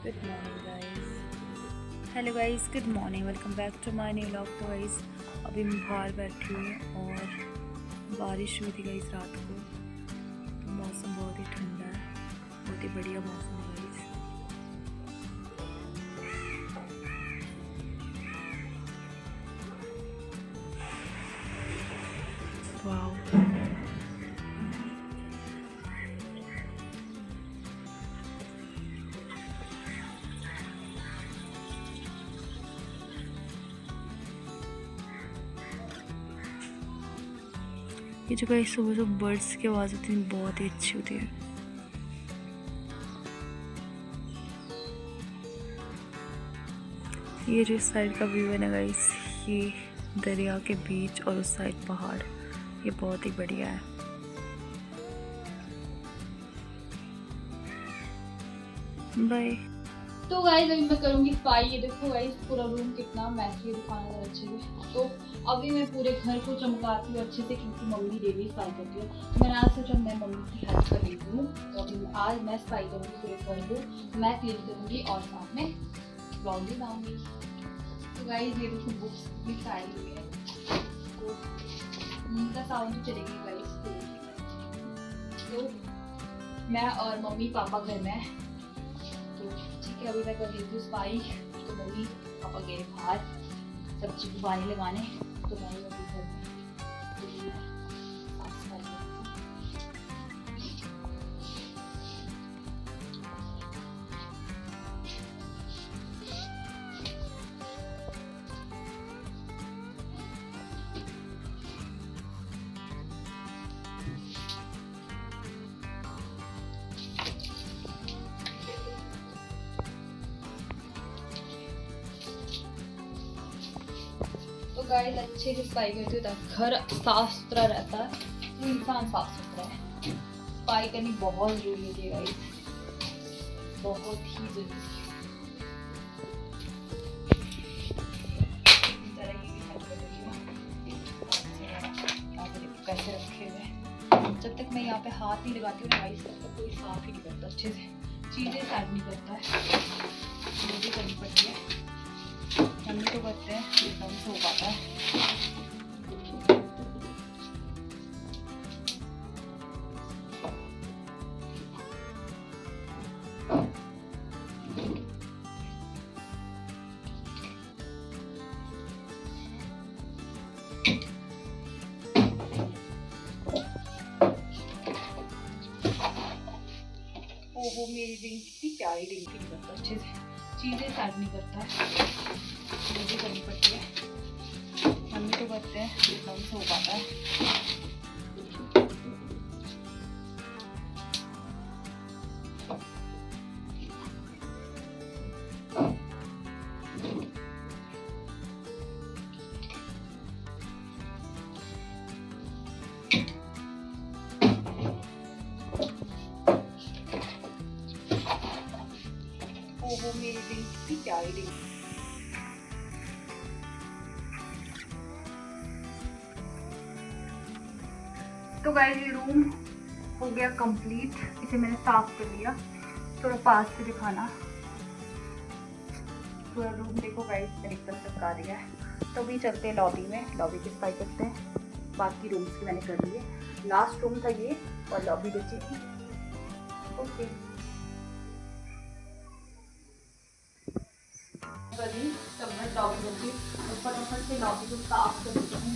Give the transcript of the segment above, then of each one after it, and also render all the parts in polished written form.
Good morning guys. Hello guys, good morning, welcome back to my new vlog. तो guys अभी मैं बाहर बैठी हूँ और बारिश हुई थी गाइस रात को। तो मौसम बहुत ही ठंडा है, बहुत ही बढ़िया मौसम है गाइस। वाओ, ये जो गाइस सुबह सुबह बर्ड्स की आवाज़ होती है बहुत ही अच्छी होती है। ये जो साइड का व्यू है ना गाइस, ये दरिया के बीच और उस साइड पहाड़, ये बहुत ही बढ़िया है। बाय। तो गाइस अभी मैं करूंगी सफाई। ये देखो गाइस पूरा रूम कितना मैसी है, दिखाना जरा अच्छे से। तो अभी मैं पूरे घर को चमकाती हूँ अच्छे से, क्योंकि मम्मी डेली सफाई करती है। तो मैंने आज सोचा मैं मम्मी की हेल्प कर लेती हूँ। तो अभी आज मैं सफाई करूँगी पूरे घर को, मैं क्लीन करूँगी और साथ में ब्लॉग भी लाऊंगी। तो गाइस ये देखो बुक्स भी सारी हुई है, तो उनका साउंड चलेगी गाइस। तो मैं और मम्मी पापा घर में है। तो ठीक है, अभी मैं कर लेती हूँ सफाई। तो मम्मी पापा गए बाहर सब्जी को पानी लगाने, तो मैं अभी घर में साफ सफाई करती हूँ। तो गाइस अच्छे से सफाई करती हूँ ताकि घर साफ सुथरा रहता है, तो इंसान साफ सुथरा है। सफाई करनी बहुत जरूरी है गाइस, बहुत ही जरूरी है। कैसे रखे हुए, जब तक मैं यहाँ पे हाथ नहीं लगाती हूँ ना गाइस, तब तक कोई साफ ही नहीं करता अच्छे से, चीजें सेट नहीं करता है। वो भी करनी पड़ती है, हम तो करते हैं एकदम से हो पाता है। वो मेरी रिंग कितनी प्यारी रिंग नहीं करता अच्छे से, चीजें सेट नहीं करता है, वो भी करनी पड़ती है। हम तो करते हैं एकदम से हो पाता है। वो मेरी रिंग कितनी प्यारी रिंग। तो गाइस ये रूम हो गया कंप्लीट, इसे मैंने साफ कर लिया। थोड़ा पास से दिखाना, पूरा रूम देखो गाइस मैंने एकदम चमका दिया है। तो अभी चलते हैं लॉबी में, लॉबी की सफाई करते हैं। बाकी रूम्स की मैंने कर लिए, लास्ट रूम था ये और लॉबी बची थी। ओके तब मैं लॉबी बची, तो फटाफट से लॉबी को साफ कर देती हूँ।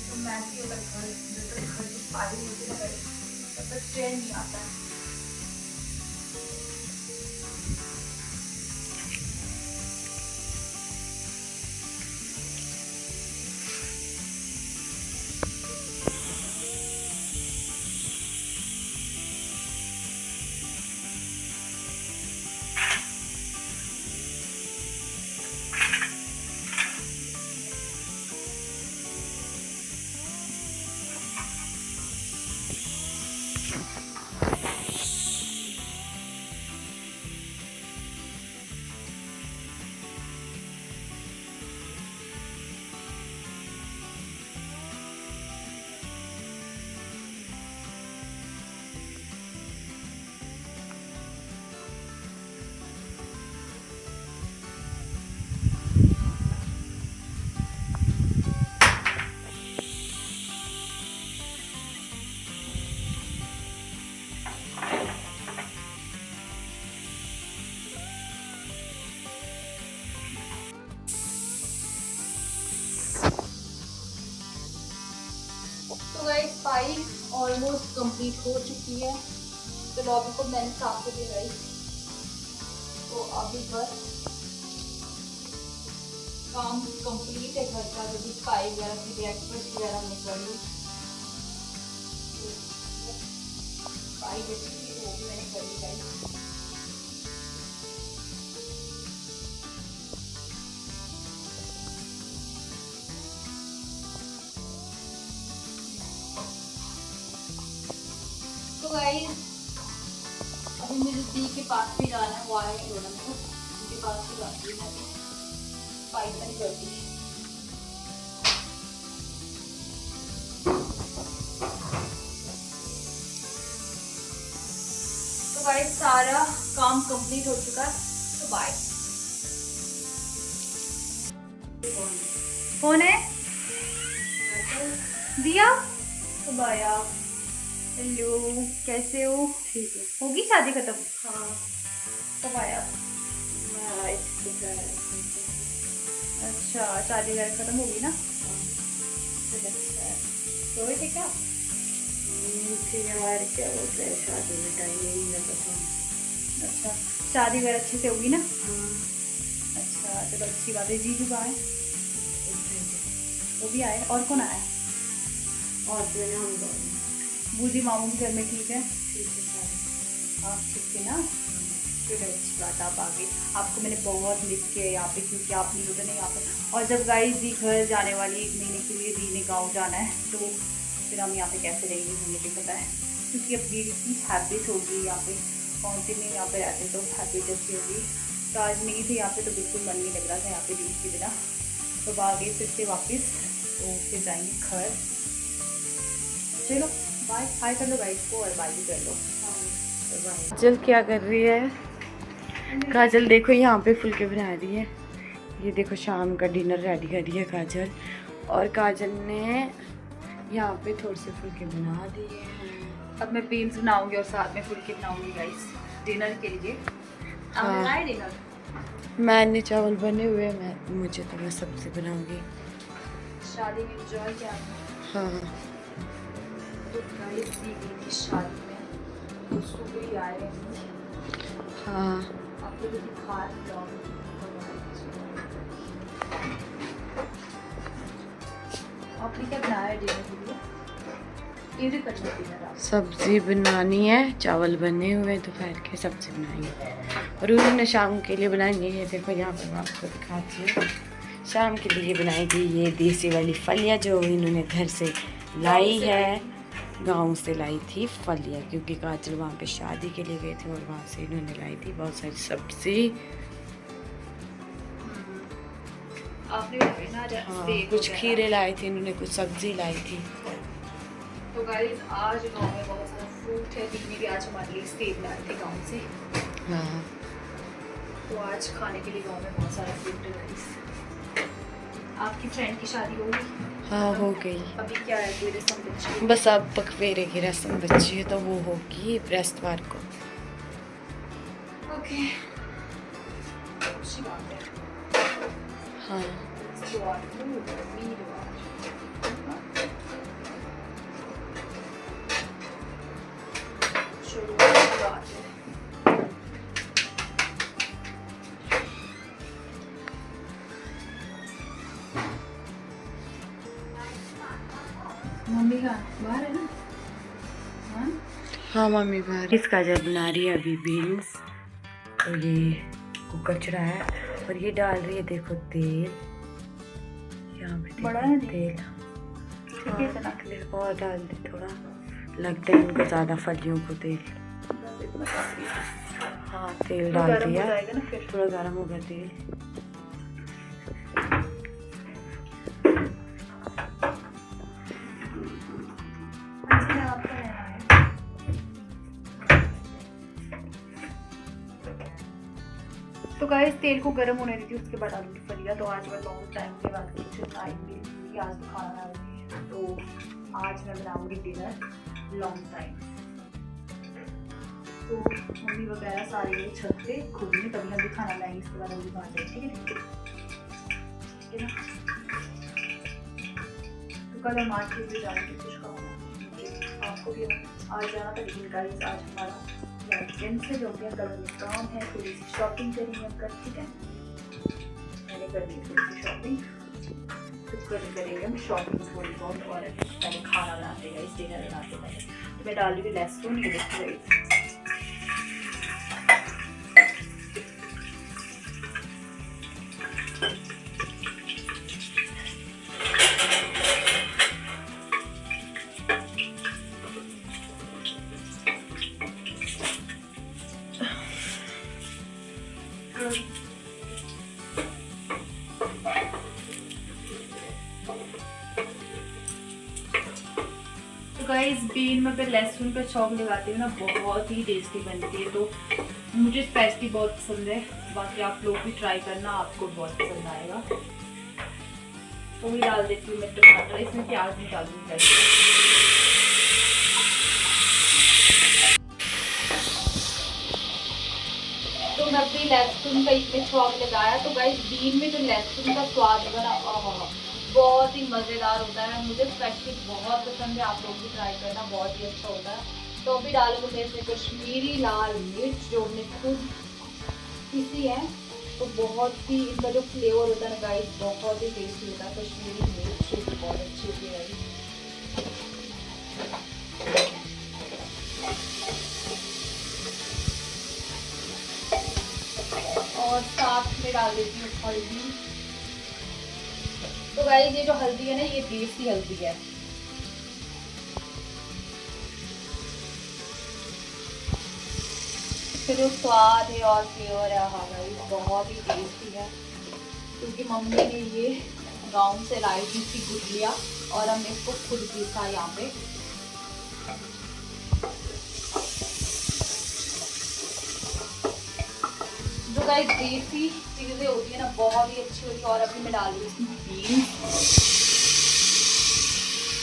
तो मैसी होता है घर, जब तक घर की सफाई होती है तब तक चैन नहीं आता है। कंप्लीट हो चुकी है। तो लॉबी को मैंने साफ कर दिया गाइस। तो अभी बस काम कंप्लीट है घर का, जो भी सफाई वगैरह की, ब्रेकफास्ट वगैरह मैं कर लूँ। सफाई बची थी वो भी मैंने कर ली गाइस। तो गाइस अभी मुझे दी के पास भी जाना है, वो आए नहीं होना, मेरे को उनके पास भी जाती है, मैं सफाई नहीं करती। तो गाइस सारा काम कंप्लीट हो चुका है। तो बाय। कौन है दिया? तो बाय। हेलो, कैसे हो? ठीक है। होगी शादी खत्म? हाँ, कब आया? मैं आई थी अच्छा, शादी घर खत्म होगी ना? हाँ। अच्छा है। तो थे क्या? मुझे यार क्या होता है शादी में टाइम नहीं मिलता था। अच्छा, शादी घर अच्छे से होगी ना? हाँ। अच्छा, चलो अच्छी बात है। जीजू कहाँ है? वो भी आए? और कौन आया? और मैंने हम दोनों बूजी मामू के घर में ठीक है? ठीक है सारे। आप ठीक है ना? चलो अच्छी बात, आप आ गई। आपको मैंने बहुत मिस किया यहाँ पे, क्योंकि आप नहीं होते ना यहाँ पे। और जब गाइस दी घर जाने वाली 1 महीने के लिए, दी ने गाँव जाना है, तो फिर हम यहाँ पे कैसे रहेंगे मुझे भी पता है, क्योंकि अब दी की हैबिट होगी यहाँ पे, कॉन्टिन्यू यहाँ पे रहते तो हैबिट अच्छी होगी। तो आज नहीं थी यहाँ पे, तो बिल्कुल मन नहीं लग रहा था यहाँ पे दी के बिना। तो आ गई फिर से वापस, तो फिर जाएंगे घर। चलो बाय, हाय कर लो गाइस को, और बाय भी कर लो। काजल क्या कर रही है? काजल देखो यहाँ पे फुलके बना रही है। ये देखो शाम का डिनर रेडी कर रही है काजल। और काजल ने यहाँ पे थोड़े से फुलके बना दिए हैं। अब मैं बीन्स बनाऊंगी और साथ में फुलके बनाऊंगी गाइस डिनर के लिए। हाँ। बनाए डिनर? मैंने चावल बने हुए हैं, मुझे तो मैं सब्जी बनाऊंगी। शादी में एंजॉय किया? हाँ। तो गाइस दी गई थी शादी में, तो सुबह ही आए हैं। हाँ। आपको भी दिखा रही हूँ। आपने क्या बनाया डिनर के लिए? ये भी करना है डिनर आप? सब्जी बनानी है, चावल बने हुए दोपहर के, सब्जी बनाएंगे और उन्होंने शाम के लिए बनाएंगे। ये देखो यहाँ पर मैं आपको दिखाती हूँ। शाम के लिए बनाएगी ये देसी वाली फलियाँ, जो इन्होंने घर से लाई है, गांव से लाई थी फलियाँ, क्योंकि काजल वहाँ पे शादी के लिए गए थे और वहाँ से इन्होंने लाई थी बहुत सारी सब्जी। आपने बनाया ना? हाँ, steak कुछ वगैरह। खीरे लाए थे इन्होंने, कुछ सब्जी लाई थी। तो गाइस आज गाँव में बहुत सारा फ्रूट है। दीदी भी आज हमारे लिए सेब लाए थे गाँव से, हाँ। तो आज खाने के लिए गाँव में बहुत सारा फ्रूट है गाइस। आपकी फ्रेंड की शादी हो गई? हाँ हो गई। अभी क्या है, कोई रस्म बची है? बस अब पकवेरे की रस्म बची है, तो वो होगी बृहस्पतिवार को। ओके, अच्छी बात है। हाँ। चलो अच्छी बात है। मम्मी का बाहर है ना? हाँ? हाँ मम्मी बाहर। इस काजल बना रही है अभी बीन्स, और ये कुकर चढ़ाया है और ये डाल रही है देखो तेल। यहाँ पे देखो बड़ा है तेल। ठीक है, इतना और डाल दे थोड़ा, लगता है इनको ज़्यादा फलियों को तेल। हाँ तेल डाल गरम हो दिया, जाएगा ना फिर। थोड़ा गर्म होगा तेल। तो गाइस तेल को गर्म होने दी थी, उसके बाद आलू की फलियाँ। तो आज मैं लॉन्ग टाइम के बाद किचन टाइम मिली, आज तो खाना बनाऊंगी। तो आज मैं बनाऊंगी डिनर लॉन्ग टाइम। तो मम्मी वगैरह सारे छत पे घूमने, तभी हम भी खाना बनाएंगे, इसके बाद हम भी बाहर जाएंगे। ठीक है ना? तो कल हम 8 बजे जाएंगे कुछ खाना, आपको भी आज जाना था, लेकिन गाइस आज हमारा कैंसिल हो गया। कल हमें काम है, थोड़ी सी शॉपिंग करेंगे हम कल, ठीक है। मैंने कर ली थोड़ी सी शॉपिंग, कुछ करेंगे हम शॉपिंग थोड़ी बहुत, और पहले खाना बनाते हैं गाइस, डिनर बनाते हैं पहले। तो मैं डाल रही हूँ लहसुन, ये देखो गाइस। तो गाइस बीन में फिर लहसुन का छौंक लगाती हूँ ना, बहुत ही टेस्टी बनती है। तो मुझे स्पाइसी बहुत पसंद है, बाकी आप लोग भी ट्राई करना, आपको बहुत पसंद आएगा। तो भी डाल देती हूँ मैं टमाटर, इसमें प्याज नहीं डालूंगी। तो मैं अपनी लहसुन का इसमें छौंक लगाया। तो गाइस बीन में जो लहसुन का स्वाद होगा ना, बहुत ही मज़ेदार होता है। मुझे स्पेशली बहुत पसंद है, आप लोग भी ट्राई करना, बहुत ही अच्छा होता है। तो अभी डालूंगा मैं इसमें कश्मीरी लाल मिर्च, जो हमने खुद पीसी है। तो बहुत ही इनका जो फ्लेवर होता है ना गाइस, बहुत ही टेस्टी होता है। कश्मीरी मिर्च भी बहुत अच्छी होती है गाइस। और साथ में डाल देती हूँ हल्दी। तो गाइस ये जो हल्दी है ना, ये देसी हल्दी है। फिर जो स्वाद है और फ्लेवर है, हाँ गाइस बहुत ही टेस्टी है। क्योंकि मम्मी ने ये गांव से लाई थी इसकी गुठलियाँ, और हमने इसको खुद पीसा यहाँ पे। जो गाइस देसी चीज़ें होती है ना, बहुत ही अच्छी होती है। और अभी मैं डाल रही हूँ इसमें बीन्स।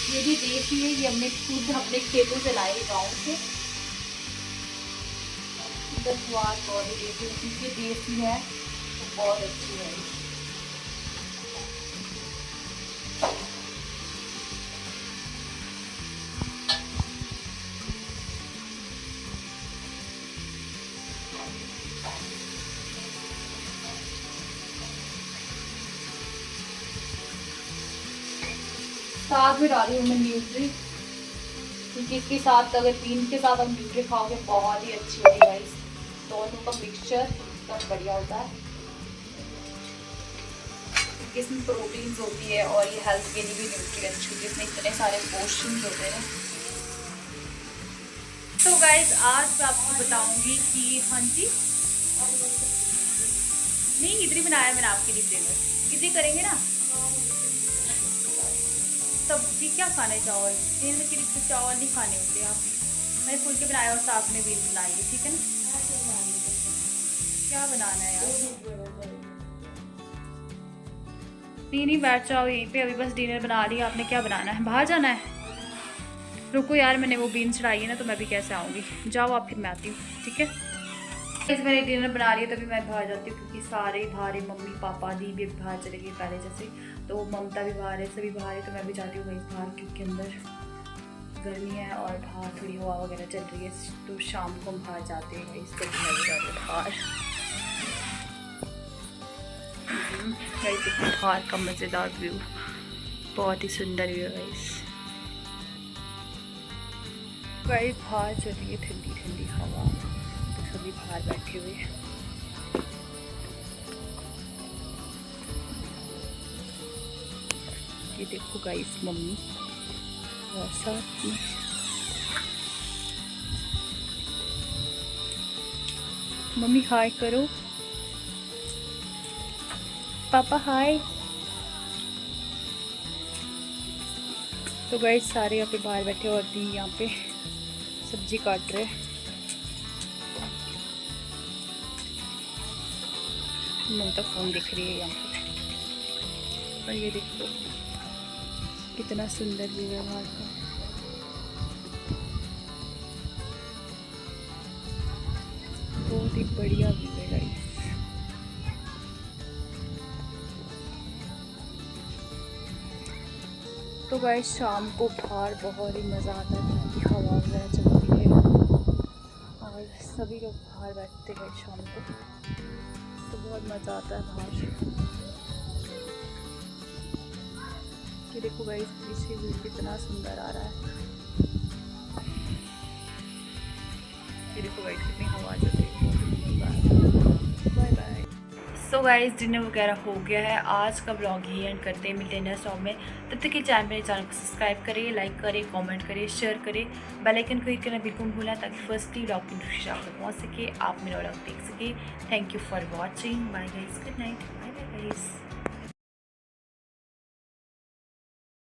ये भी देसी है, ये हमने खुद अपने खेतों से लाई गाँव से। इसका स्वाद बहुत ही देसी है, क्योंकि देसी है तो बहुत अच्छी है। साथ में डाली हूँ मैं न्यूट्री, क्योंकि इसके साथ अगर बीन के साथ हम न्यूट्री खाओगे बहुत ही अच्छी होती है। इस दोनों का मिक्सचर एकदम बढ़िया होता है, क्योंकि इसमें प्रोटीन्स होती है और ये हेल्थ के लिए भी न्यूट्री अच्छी होती है। इसमें इतने सारे पोर्शंस होते हैं। तो गाइस आज मैं आपको बताऊंगी कि हाँ जी नहीं, इधर ही बनाया मैंने आपके लिए डिनर, इधर ही करेंगे ना। सब्जी क्या खाने, चावल दिन में सिर्फ चावल नहीं खाने होते आप। मैंने फुल के बनाया और साथ में बीन बनाई है, ठीक है ना। क्या बनाना है यार, नहीं बैठ जाओ यहीं पे, अभी बस डिनर बना रही है। आपने क्या बनाना है, बाहर जाना है? रुको यार, मैंने वो बीन चढ़ाई है ना, तो मैं भी कैसे आऊँगी। जाओ आप, फिर मैं आती हूँ, ठीक है। इस मैंने डिनर बना रही है, तभी मैं बाहर जाती हूँ, क्योंकि सारे बाहर है। मम्मी पापा दी भी बाहर चले गए पहले जैसे, तो ममता भी बाहर है, सभी बाहर है। तो मैं भी जाती हूँ वहीं बाहर, क्योंकि अंदर गर्मी है और बाहर थोड़ी हवा वगैरह चल रही है। तो शाम को हम बाहर जाते हैं वहीं, तो मैं भी जाती हूँ बाहर। बाहर का मज़ेदार व्यू, बहुत ही सुंदर व्यू है गाइस। बाहर चल रही है ठंडी ठंडी हवा, तो सभी बाहर बैठे हुए हैं। ये देखो गाइस, मम्मी और साथ में मम्मी हाय करो, पापा हाय। तो गाइस सारे यहाँ पे बाहर बैठे और दी यहाँ पे सब्जी काट रहे। ममता फोन दिख रही है यहाँ पे। और ये देखो कितना सुंदर व्यू है वहाँ का। बहुत ही बढ़िया व्यू है गाइस। तो गाइस शाम को बाहर बहुत ही मज़ा आता है, हवा वगैरह चलती है। है शाम को, तो बहुत मज़ा आता है बाहर। ये देखो गाइस पीछे व्यू कितना सुंदर आ रहा है। ये देखो गाइस कितनी हवा चल रही है। Bye bye. So guys dinner वगैरह हो गया है। आज का ब्लॉग ही एंड करते हैं, मिलते हैं नेक्स्ट व्लॉग में। तब तक के मेरे चैनल को सब्सक्राइब करिए, लाइक करें, कमेंट करें, शेयर करें, बेल आइकन को हिट करना बिल्कुल मत भूलना, ताकि फर्स्टली ब्लॉग की नोटिफिकेशन आप तक पहुँच सके, आप मेरा ब्लॉग देख सके। Thank you for watching. Bye guys, good night, bye bye guys.